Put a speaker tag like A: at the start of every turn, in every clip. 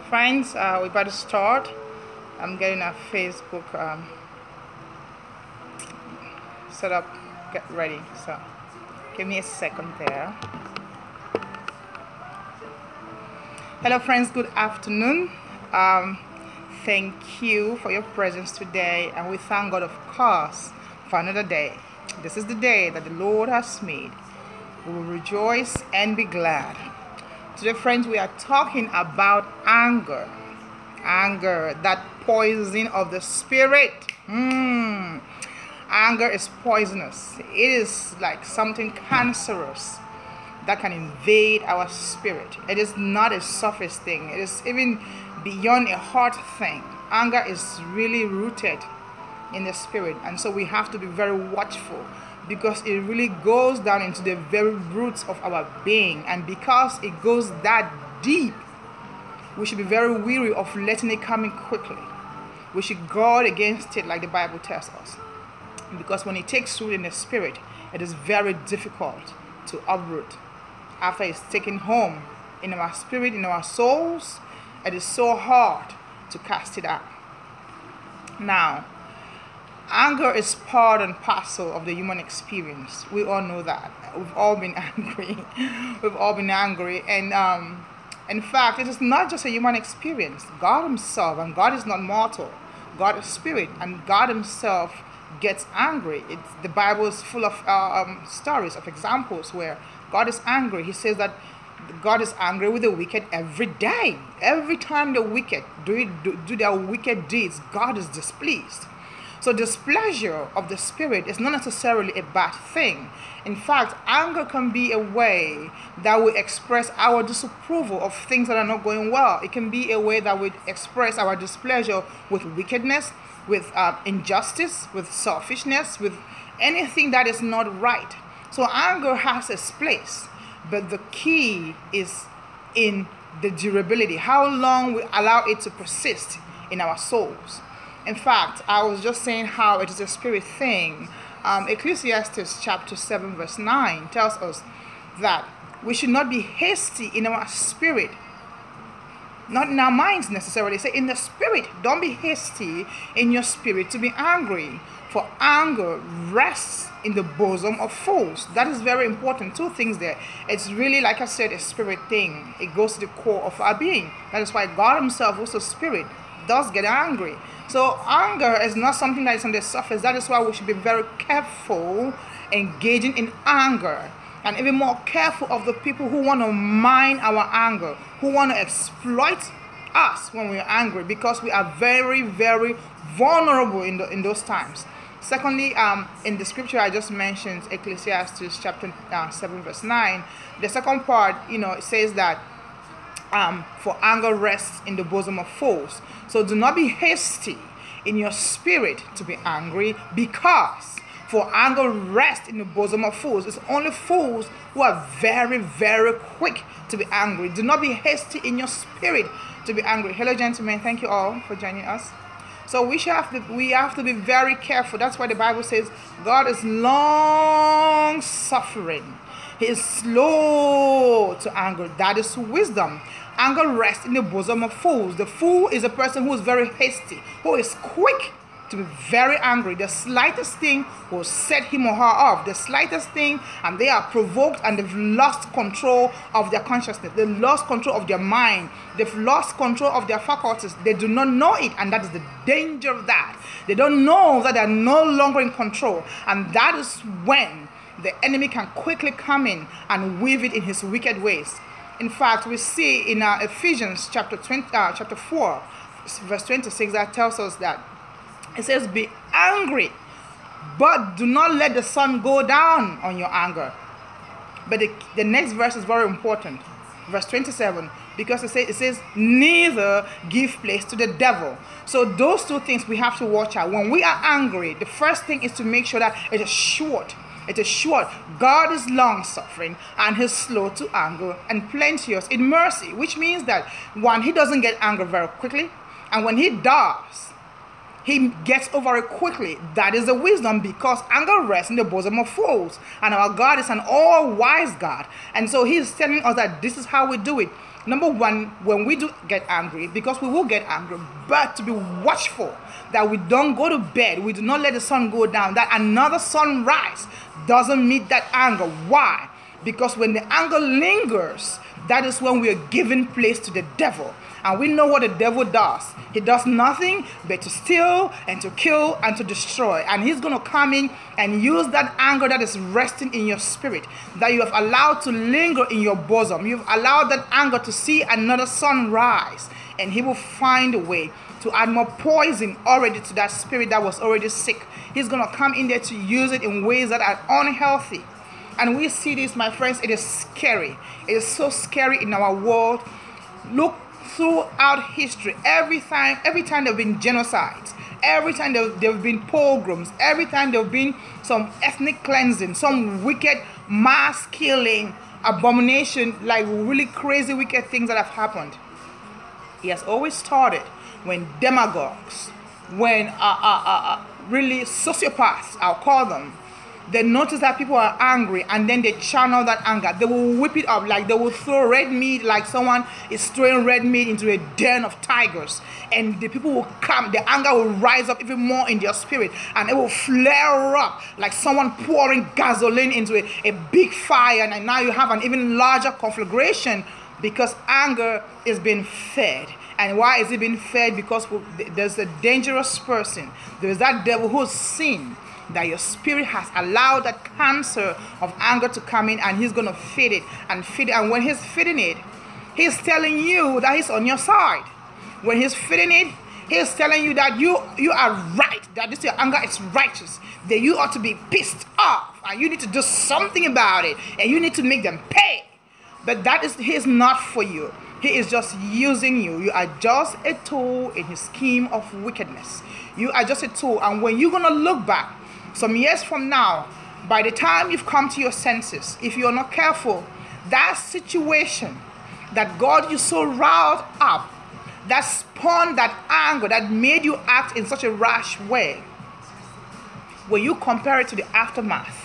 A: Friends, we're about to start. I'm getting a Facebook set up, get ready. So give me a second there. Hello friends, good afternoon. Thank you for your presence today, and we thank God, of course, for another day. This is the day that the Lord has made. We will rejoice and be glad. Today, friends, we are talking about anger. Anger, that poison of the spirit. Anger is poisonous. It is like something cancerous that can invade our spirit. It is not a surface thing. It is even beyond a heart thing. Anger is really rooted in the spirit, and so we have to be very watchful, because it really goes down into the very roots of our being. And because it goes that deep, we should be very weary of letting it come in quickly. We should guard against it, like the Bible tells us, because when it takes root in the spirit, it is very difficult to uproot. After it's taken home in our spirit, in our souls, it is so hard to cast it out. Now, anger is part and parcel of the human experience. We all know that. We've all been angry. We've all been angry. And in fact, it is not just a human experience. God himself, and God is not mortal. God is spirit, and God himself gets angry. The Bible is full of stories, of examples where God is angry. He says that God is angry with the wicked every day. Every time the wicked do their wicked deeds, God is displeased. So displeasure of the spirit is not necessarily a bad thing. In fact, anger can be a way that we express our disapproval of things that are not going well. It can be a way that we express our displeasure with wickedness, with injustice, with selfishness, with anything that is not right. So anger has its place, but the key is in the durability, how long we allow it to persist in our souls. In fact, I was just saying how it is a spirit thing. Ecclesiastes chapter 7 verse 9 tells us that we should not be hasty in our spirit, not in our minds necessarily. Say in the spirit, don't be hasty in your spirit to be angry, for anger rests in the bosom of fools. That is very important. Two things there. It's really, like I said, a spirit thing. It goes to the core of our being. That is why God himself, also spirit, does get angry. So anger is not something that is on the surface. That is why we should be very careful engaging in anger, and even more careful of the people who want to mine our anger, who want to exploit us when we are angry, because we are very, very vulnerable in those times. Secondly, in the scripture I just mentioned, Ecclesiastes chapter 7 verse 9, the second part, it says that for anger rests in the bosom of fools. So do not be hasty in your spirit to be angry, because for anger rests in the bosom of fools. It's only fools who are very, very quick to be angry. Do not be hasty in your spirit to be angry. Hello, gentlemen. Thank you all for joining us. So we have to be very careful. That's why the Bible says God is long suffering. He is slow to anger. That is wisdom. Anger rests in the bosom of fools. The fool is a person who is very hasty, who is quick to be very angry. The slightest thing will set him or her off. The slightest thing, and they are provoked, and they've lost control of their consciousness. They've lost control of their mind. They've lost control of their faculties. They do not know it, and that is the danger of that. They don't know that they're no longer in control, and that is when the enemy can quickly come in and weave it in his wicked ways. In fact, we see in Ephesians chapter 4, verse 26, that tells us that it says, be angry, but do not let the sun go down on your anger. But the next verse is very important. Verse 27, because it says, neither give place to the devil. So those two things we have to watch out. When we are angry, the first thing is to make sure that it is short. It is short. God is long suffering, and he's slow to anger, and plenteous in mercy, which means that one, he doesn't get angry very quickly, and when he does, he gets over it quickly. That is the wisdom, because anger rests in the bosom of fools. And our God is an all-wise God. And so he's telling us that this is how we do it. Number one, when we do get angry, because we will get angry, but to be watchful, that we don't go to bed, we do not let the sun go down, that another sunrise doesn't meet that anger. Why? Because when the anger lingers, that is when we are giving place to the devil. And we know what the devil does. He does nothing but to steal and to kill and to destroy. And he's going to come in and use that anger that is resting in your spirit, that you have allowed to linger in your bosom. You've allowed that anger to see another sunrise. And he will find a way to add more poison already to that spirit that was already sick. He's going to come in there to use it in ways that are unhealthy. And we see this, my friends, it is scary. It is so scary in our world. Look throughout history, every time there have been genocides, every time there have been pogroms, every time there have been some ethnic cleansing, some wicked mass killing, abomination, like really crazy wicked things that have happened. It has always started when demagogues, when really sociopaths, I'll call them, they notice that people are angry, and then they channel that anger. They will whip it up, like they will throw red meat, like someone is throwing red meat into a den of tigers. And the people will come, the anger will rise up even more in their spirit, and it will flare up like someone pouring gasoline into a big fire. And now you have an even larger conflagration, because anger is being fed. And why is it being fed? Because there's a dangerous person. There's that devil who's sin, that your spirit has allowed that cancer of anger to come in, and he's going to feed it and feed it. And when he's feeding it, he's telling you that he's on your side. When he's feeding it, he's telling you that you are right, that this your anger is righteous, that you ought to be pissed off, and you need to do something about it, and you need to make them pay. But he's not for you. He is just using you. You are just a tool in his scheme of wickedness. You are just a tool. And when you're going to look back some years from now, by the time you've come to your senses, if you're not careful, that situation that got you so riled up, that spawned that anger, that made you act in such a rash way, when you compare it to the aftermath,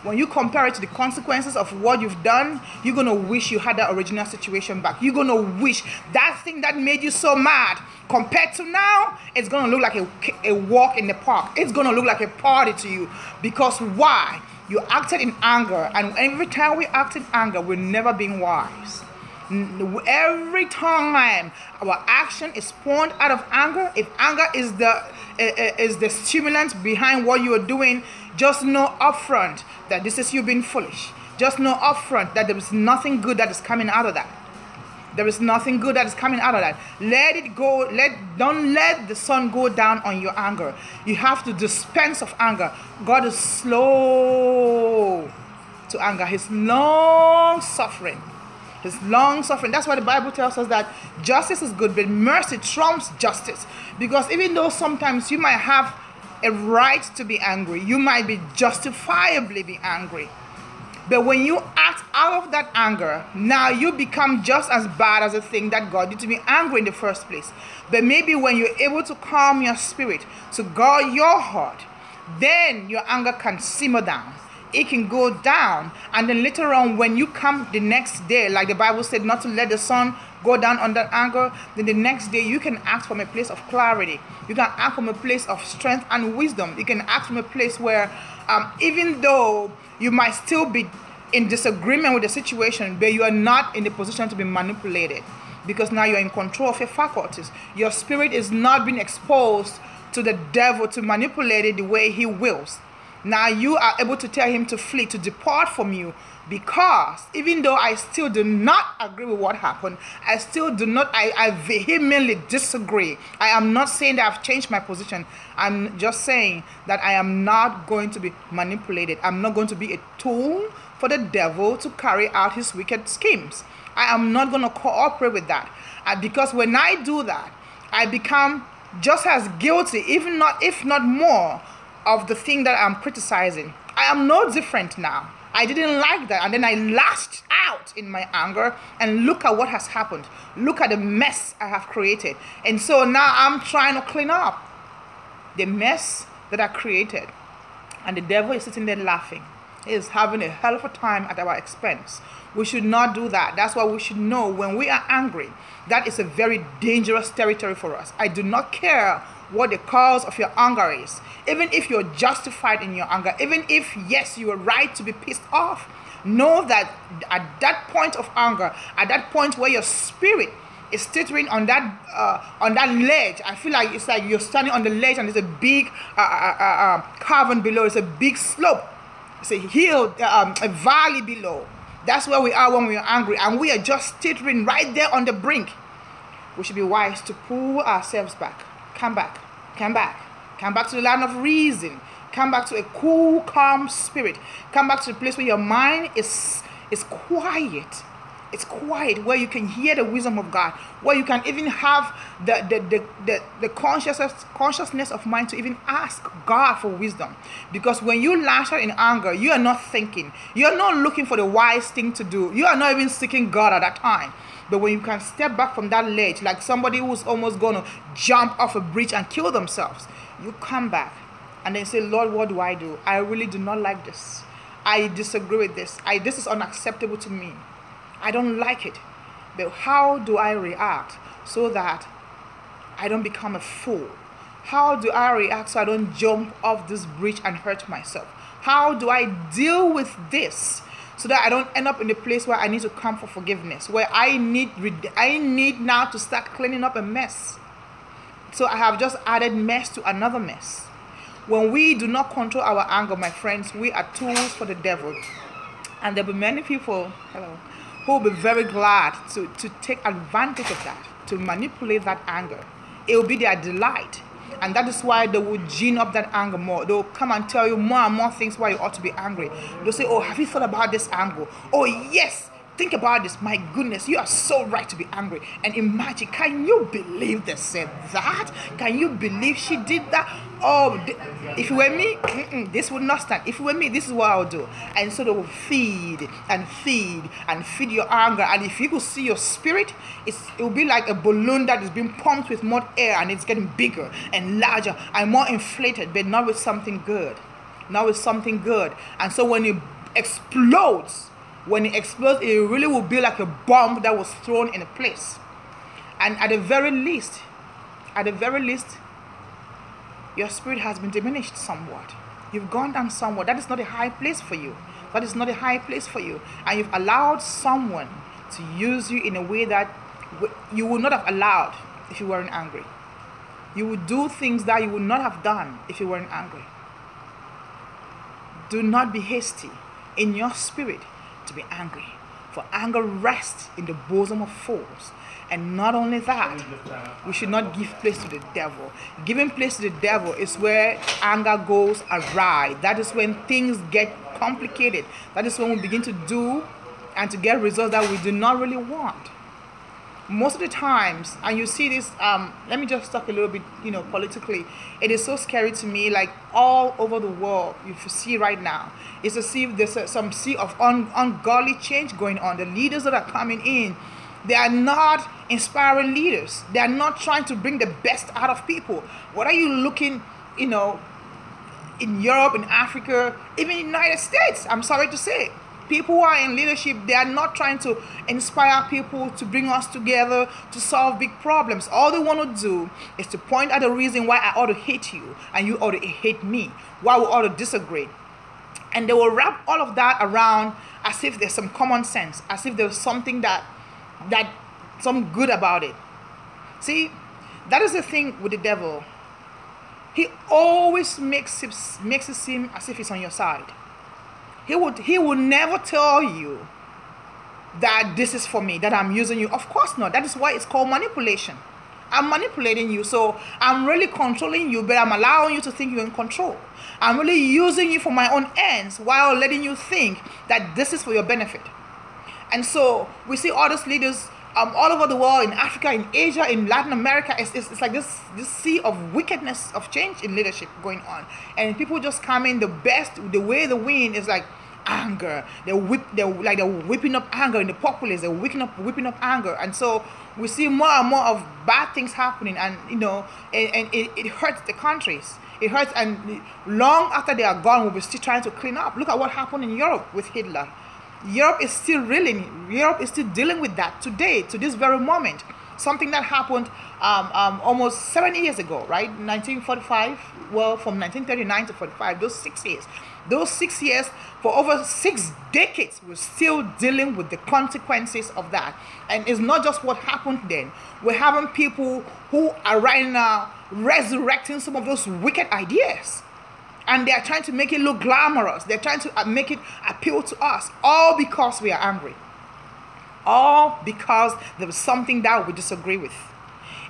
A: when you compare it to the consequences of what you've done, you're going to wish you had that original situation back. You're going to wish that thing that made you so mad, compared to now, it's going to look like a walk in the park. It's going to look like a party to you. Because why? You acted in anger. And every time we act in anger, we're never being wise. Every time our action is spawned out of anger, if anger is the stimulant behind what you are doing, just know upfront that this is you being foolish. Just know upfront that there is nothing good that is coming out of that. There is nothing good that is coming out of that. Let it go. Don't let the sun go down on your anger. You have to dispense of anger. God is slow to anger. He's long suffering. His long suffering. That's why the Bible tells us that justice is good, but mercy trumps justice. Because even though sometimes you might have a right to be angry, you might be justifiably be angry, but when you act out of that anger, now you become just as bad as the thing that got you to be angry in the first place. But maybe when you're able to calm your spirit, to guard your heart, then your anger can simmer down. It can go down, and then later on when you come the next day, like the Bible said not to let the sun go down on that anger, then the next day you can act from a place of clarity. You can act from a place of strength and wisdom. You can act from a place where even though you might still be in disagreement with the situation, but you are not in the position to be manipulated, because now you're in control of your faculties. Your spirit is not being exposed to the devil to manipulate it the way he wills. Now you are able to tell him to flee, to depart from you, because even though I still do not agree with what happened, I vehemently disagree. I am not saying that I've changed my position. I'm just saying that I am not going to be manipulated. I'm not going to be a tool for the devil to carry out his wicked schemes. I am not going to cooperate with that. Because when I do that, I become just as guilty, if not more, of the thing that I'm criticizing. I am no different now. I didn't like that, and then I lashed out in my anger, and look at what has happened. Look at the mess I have created. And so now I'm trying to clean up. the mess that I created, and the devil is sitting there laughing. He is having a hell of a time at our expense. We should not do that. That's why we should know when we are angry, that is a very dangerous territory for us. I do not care what the cause of your anger is. Even if you're justified in your anger, even if, yes, you are right to be pissed off, know that at that point of anger, at that point where your spirit is teetering on that ledge, I feel like it's like you're standing on the ledge and there's a big cavern below. It's a big slope. It's a hill, a valley below. That's where we are when we are angry, and we are just teetering right there on the brink. We should be wise to pull ourselves back. Come back to the land of reason. Come back to a cool, calm spirit. Come back to the place where your mind is quiet. It's quiet, where you can hear the wisdom of God, where you can even have the consciousness of mind to even ask God for wisdom. Because when you lash out in anger, you are not thinking. You are not looking for the wise thing to do. You are not even seeking God at that time. But when you can step back from that ledge, like somebody who's almost going to jump off a bridge and kill themselves, you come back and then say, Lord, what do? I really do not like this. I disagree with this. This is unacceptable to me. I don't like it. But how do I react so that I don't become a fool? How do I react so I don't jump off this bridge and hurt myself? How do I deal with this so that I don't end up in a place where I need to come for forgiveness, where I need now to start cleaning up a mess? So I have just added mess to another mess. When we do not control our anger, my friends, we are tools for the devil. And there will be many people, who will be very glad to take advantage of that, to manipulate that anger. It will be their delight. And that is why they will gin up that anger more. They will come and tell you more and more things why you ought to be angry. They'll say, oh, have you thought about this angle? Oh, yes. Think about this. My goodness, you are so right to be angry. And imagine, can you believe they said that? Can you believe she did that? Oh, if it were me, this would not stand. If it were me, this is what I would do. And so they will feed your anger. And if you could see your spirit, it will be like a balloon that is being pumped with more air, and it's getting bigger and larger and more inflated, but not with something good. Not with something good. And so when it explodes, it really will be like a bomb that was thrown in a place. And at the very least, your spirit has been diminished somewhat. You've gone down somewhat. That is not a high place for you. And you've allowed someone to use you in a way that you would not have allowed if you weren't angry. You would do things that you would not have done if you weren't angry. Do not be hasty in your spirit to be angry, for anger rests in the bosom of fools. And not only that, we should not give place to the devil. Giving place to the devil is where anger goes awry. That is when things get complicated. That is when we begin to do and to get results that we do not really want. Most of the times, and you see this, let me just talk a little bit, politically. It is so scary to me, like all over the world, you see right now, is to see there's some sea of ungodly change going on. The leaders that are coming in, they are not inspiring leaders. They are not trying to bring the best out of people. What are you looking, in Europe, in Africa, even in the United States? I'm sorry to say. People who are in leadership, they are not trying to inspire people to bring us together to solve big problems. All they want to do is to point out the reason why I ought to hate you and you ought to hate me, why we ought to disagree. And they will wrap all of that around as if there's some common sense, as if there's something that some good about it. See, that is the thing with the devil. He always makes it seem as if he's on your side. He will never tell you that this is for me, that I'm using you. Of course not. That is why it's called manipulation. I'm manipulating you, so I'm really controlling you, but I'm allowing you to think you're in control. I'm really using you for my own ends while letting you think that this is for your benefit. And so we see all these leaders all over the world, in Africa, in Asia, in Latin America. It's like this sea of wickedness, of change in leadership going on. And people just come in the way the wind is like, anger. They're whipping up anger in the populace. They're whipping up anger, and so we see more and more of bad things happening, and it hurts the countries. It hurts, and long after they are gone, we'll be still trying to clean up. Look at what happened in Europe with Hitler. Europe is still reeling. Europe is still dealing with that today, to this very moment. Something that happened almost 70 years ago, right? 1945. Well, from 1939 to 45, those 6 years. Those 6 years, for over 6 decades, we're still dealing with the consequences of that. And it's not just what happened then. We're having people who are right now resurrecting some of those wicked ideas. And they are trying to make it look glamorous. They're trying to make it appeal to us. All because we are angry. All because there was something that we disagree with.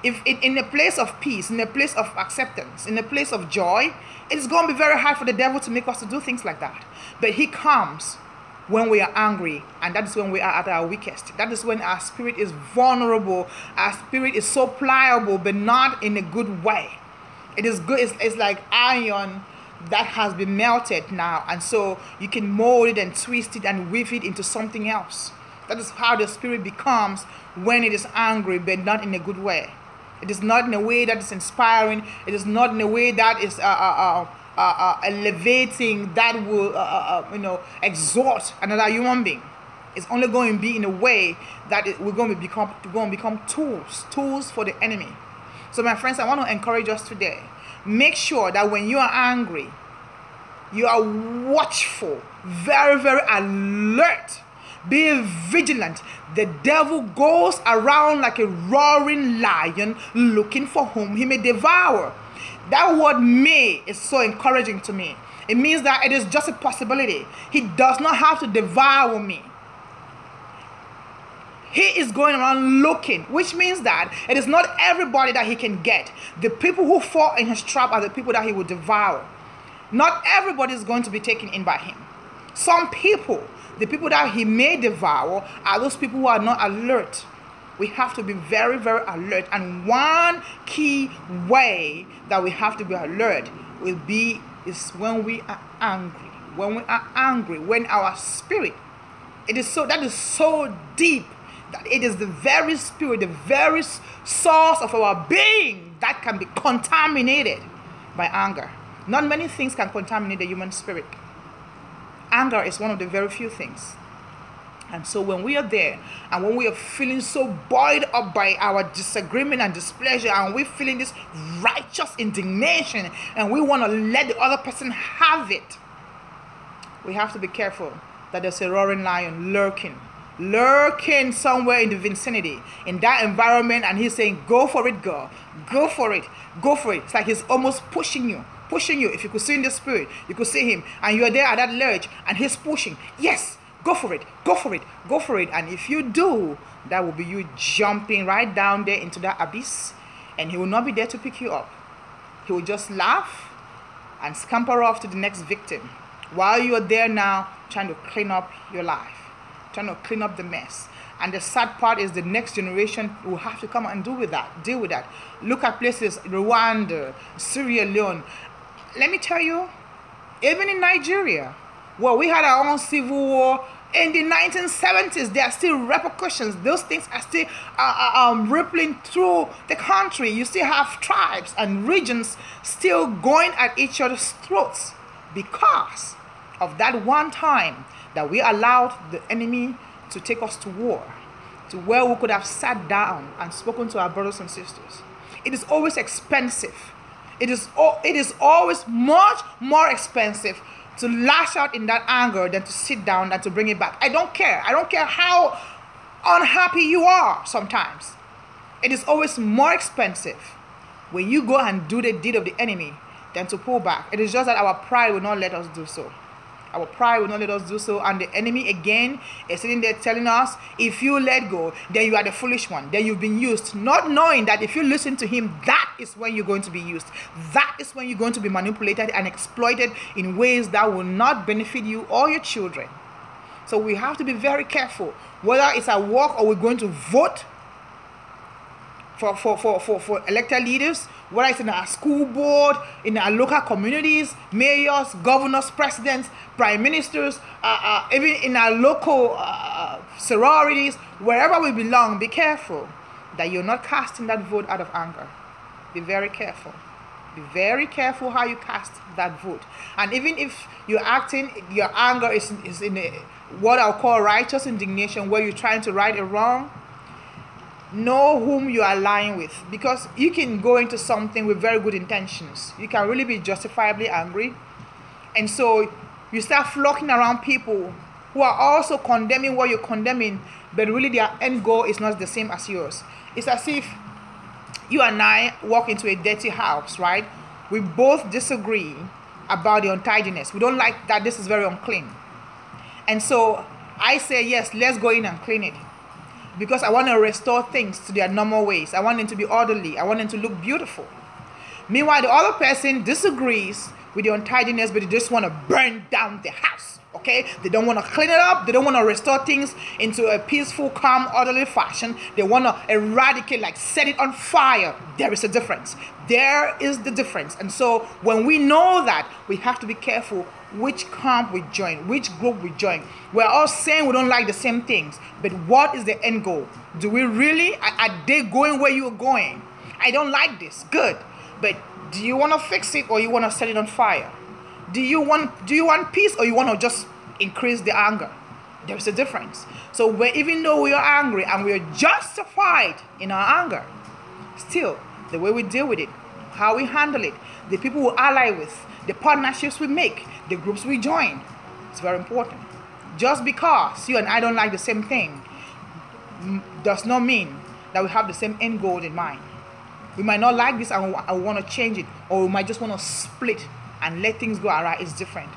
A: If in a place of peace, in a place of acceptance, in a place of joy, it's going to be very hard for the devil to make us to do things like that. But he comes when we are angry, and that is when we are at our weakest. That is when our spirit is vulnerable. Our spirit is so pliable, but not in a good way. It is good. It's like iron that has been melted now, and so you can mold it and twist it and weave it into something else. That is how the spirit becomes when it is angry, but not in a good way. It is not in a way that is inspiring. It is not in a way that is elevating, that will exhort another human being. It's only going to be in a way that we're going to become tools for the enemy. So my friends, I want to encourage us today. Make sure that when you are angry, you are watchful, very, very alert. Be vigilant. The devil goes around like a roaring lion looking for whom he may devour. That word "may" is so encouraging to me. It means that it is just a possibility. He does not have to devour me. He is going around looking, which means that it is not everybody that he can get. The people who fall in his trap are the people that he will devour. Not everybody is going to be taken in by him. Some people, the people that he may devour, are those people who are not alert. We have to be very, very alert. And one key way that we have to be alert is when we are angry. When we are angry, when our spirit, that is so deep that it is the very spirit, the very source of our being that can be contaminated by anger. Not many things can contaminate the human spirit. Anger is one of the very few things. And so when we are there, and when we are feeling so buoyed up by our disagreement and displeasure, and we're feeling this righteous indignation, and we want to let the other person have it, we have to be careful that there's a roaring lion lurking somewhere in the vicinity, in that environment, and he's saying, go for it, girl. Go for it. Go for it. It's like he's almost pushing you. If you could see in the spirit, you could see him, and you are there at that ledge, and he's pushing. Yes, go for it. And if you do, that will be you jumping right down there into that abyss, and he will not be there to pick you up. He will just laugh and scamper off to the next victim, while you are there now trying to clean up your life, trying to clean up the mess. And the sad part is the next generation will have to come and deal with that. Look at places, Rwanda, Sierra Leone. Let me tell you, even in Nigeria, well, we had our own civil war in the 1970s. There are still repercussions. Those things are still rippling through the country. You still have tribes and regions still going at each other's throats because of that one time that we allowed the enemy to take us to war, to where we could have sat down and spoken to our brothers and sisters. It is always expensive. It is always much more expensive to lash out in that anger than to sit down and to bring it back. I don't care how unhappy you are sometimes. It is always more expensive when you go and do the deed of the enemy than to pull back. It is just that our pride will not let us do so. Our pride will not let us do so, and the enemy again is sitting there telling us, if you let go, then you are the foolish one, then you've been used, not knowing that if you listen to him, that is when you're going to be used. That is when you're going to be manipulated and exploited in ways that will not benefit you or your children. So we have to be very careful, whether it's at work or we're going to vote for elected leaders, whether it's in our school board, in our local communities, mayors, governors, presidents, prime ministers, even in our local sororities, wherever we belong, be careful that you're not casting that vote out of anger. Be very careful. Be very careful how you cast that vote. And even if you're acting, your anger is in what I'll call righteous indignation, where you're trying to right a wrong, know whom you are allying with, because you can go into something with very good intentions. You can really be justifiably angry, and so you start flocking around people who are also condemning what you're condemning, but really their end goal is not the same as yours. It's as if you and I walk into a dirty house, right? We both disagree about the untidiness. We don't like that this is very unclean, and so I say, yes, let's go in and clean it, because I want to restore things to their normal ways. I want them to be orderly. I want them to look beautiful. Meanwhile, the other person disagrees with the untidiness, but they just want to burn down the house. Okay? They don't want to clean it up. They don't want to restore things into a peaceful, calm, orderly fashion. They want to eradicate, like set it on fire. There is a difference. There is the difference. And so when we know that, we have to be careful which camp we join, which group we join. We're all saying we don't like the same things, but what is the end goal? Do we really, are they going where you're going? I don't like this. Good. But do you want to fix it, or you want to set it on fire? Do you want peace, or you want to just increase the anger? There's a difference. So even though we are angry and we are justified in our anger, still the way we deal with it, how we handle it, the people we ally with, the partnerships we make, the groups we join, it's very important. Just because you and I don't like the same thing does not mean that we have the same end goal in mind. We might not like this and I want to change it, or we might just want to split and let things go awry. It's different.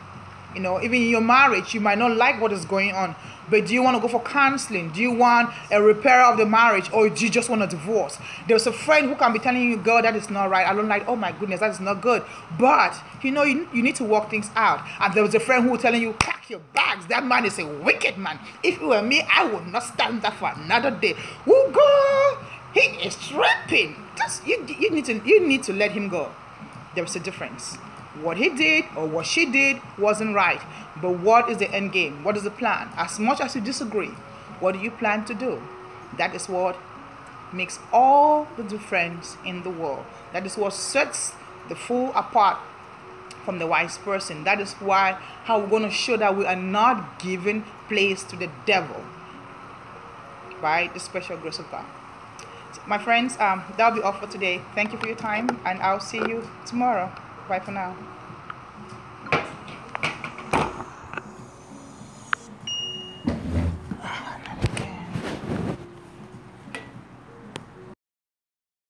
A: You know, even in your marriage, you might not like what is going on, but do you want to go for counseling? Do you want a repair of the marriage, or do you just want a divorce? There's a friend who can be telling you, girl, that is not right. I don't like, oh my goodness, that is not good. But, you know, you need to work things out. And there was a friend who was telling you, pack your bags. That man is a wicked man. If it were me, I would not stand that for another day. Oh, girl, he is tripping. Just, you need to let him go. There's a difference. What he did or what she did wasn't right. But what is the end game? What is the plan? As much as you disagree, what do you plan to do? That is what makes all the difference in the world. That is what sets the fool apart from the wise person. That is why how we're going to show that we are not giving place to the devil by the special grace of God. So, my friends, that'll be all for today. Thank you for your time, and I'll see you tomorrow. Bye for now.